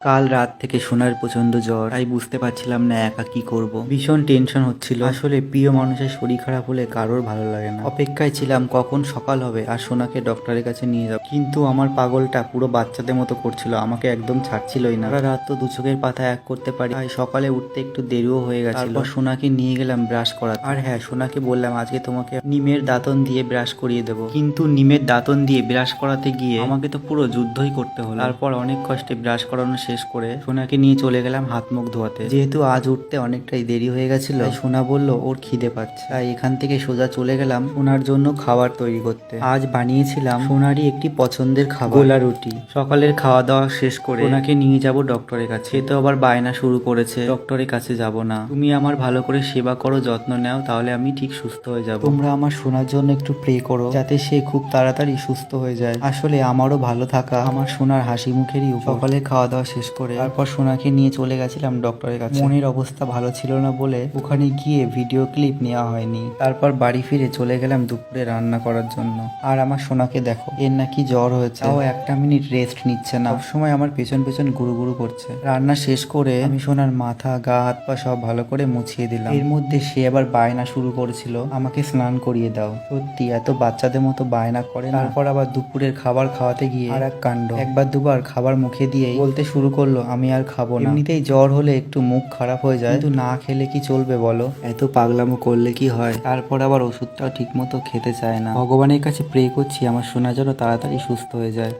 কাল রাত থেকে সোনার প্রচন্ড জ্বর, তাই বুঝতে পারছিলাম না একা কি করব। ভীষণ টেনশন হচ্ছিল। আসলে প্রিয় মানুষের শরীর খারাপ হলে কারোর ভালো লাগে না। অপেক্ষায় ছিলাম কখন সকাল হবে আর সোনাকে ডক্টরের কাছে নিয়ে যাব, কিন্তু আমার পাগলটা পুরো বাচ্চাদের মতো করছিল, আমাকে একদম ছাড়ছিলই না। সারা রাত তো দু চোখের পাতা এক করতে পারি, তাই সকালে উঠতে একটু দেরিও হয়ে গেছিল। তারপর সোনাকে নিয়ে গেলাম ব্রাশ করাতে। আর হ্যাঁ, সোনাকে বললাম আজকে তোমাকে নিমের দাঁতন দিয়ে ব্রাশ করিয়ে দেবো, কিন্তু নিমের দাঁতন দিয়ে ব্রাশ করাতে গিয়ে আমাকে তো পুরো যুদ্ধই করতে হলো। তারপর অনেক কষ্টে ব্রাশ করানো শেষ করে সোনাকে নিয়ে চলে গেলাম হাত মুখ ধোয়াতে। যেহেতু আজ উঠতে অনেকটাই দেরি হয়ে গেছিল, তাই সোনা বলল ওর খিদে পাচ্ছে, তাই এখান থেকে সোজা চলে গেলাম সোনার জন্য খাবার তৈরি করতে। আজ বানিয়েছিলাম সোনারই একটি পছন্দের খাবার, গোলা রুটি। সকালের খাওয়া দাওয়া শেষ করে সোনাকে নিয়ে যাব ডক্টরের কাছে। সে তো আবার বায়না শুরু করেছে, ডক্টরের কাছে যাব না, তুমি আমার ভালো করে সেবা করো, যত্ন নাও, তাহলে আমি ঠিক সুস্থ হয়ে যাব। তোমরা আমার সোনার জন্য একটু প্রে করো যাতে সে খুব তাড়াতাড়ি সুস্থ হয়ে যায়। আসলে আমারও ভালো থাকা আমার সোনার হাসি মুখেরই উপর। সকালে খাওয়া দাওয়া শেষ করে তারপর সোনাকে নিয়ে চলে গেছিলাম ডক্টরের কাছে। মনের অবস্থা ভালো ছিল না বলে ওখানে গিয়ে ভিডিও ক্লিপ নেওয়া হয়নি। তারপর বাড়ি ফিরে চলে গেলাম দুপুরে রান্না করার জন্য। আর আমার সোনাকে দেখো, এর নাকি জ্বর হয়েছে, তাও একটা মিনিট রেস্ট নিচ্ছে না, সবসময় আমার পেছন পেছন গুরু গুরু করছে। রান্না শেষ করে আমি সোনার মাথা, গা হাত পা সব ভালো করে মুছিয়ে দিলাম। এর মধ্যে সে আবার বায়না শুরু করেছিল আমাকে স্নান করিয়ে দাও। সত্যি এত বাচ্চাদের মতো বায়না করে না। তারপর আবার দুপুরের খাবার খাওয়াতে গিয়ে আর এক কাণ্ড, একবার দুবার খাবার মুখে দিয়ে বলতে শুরু করলো আমি আর খাবো না। এমনিতেই জ্বর হলে একটু মুখ খারাপ হয়ে যায়, কিন্তু না খেলে কি চলবে বলো, এত পাগলামো করলে কি হয়। তারপর আবার ওষুধটাও ঠিক মতো খেতে চায় না। ভগবানের কাছে প্রে করছি আমার সোনা যেন তাড়াতাড়ি সুস্থ হয়ে যায়।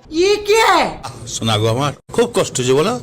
শোনা গো আমার খুব কষ্ট যে বলো।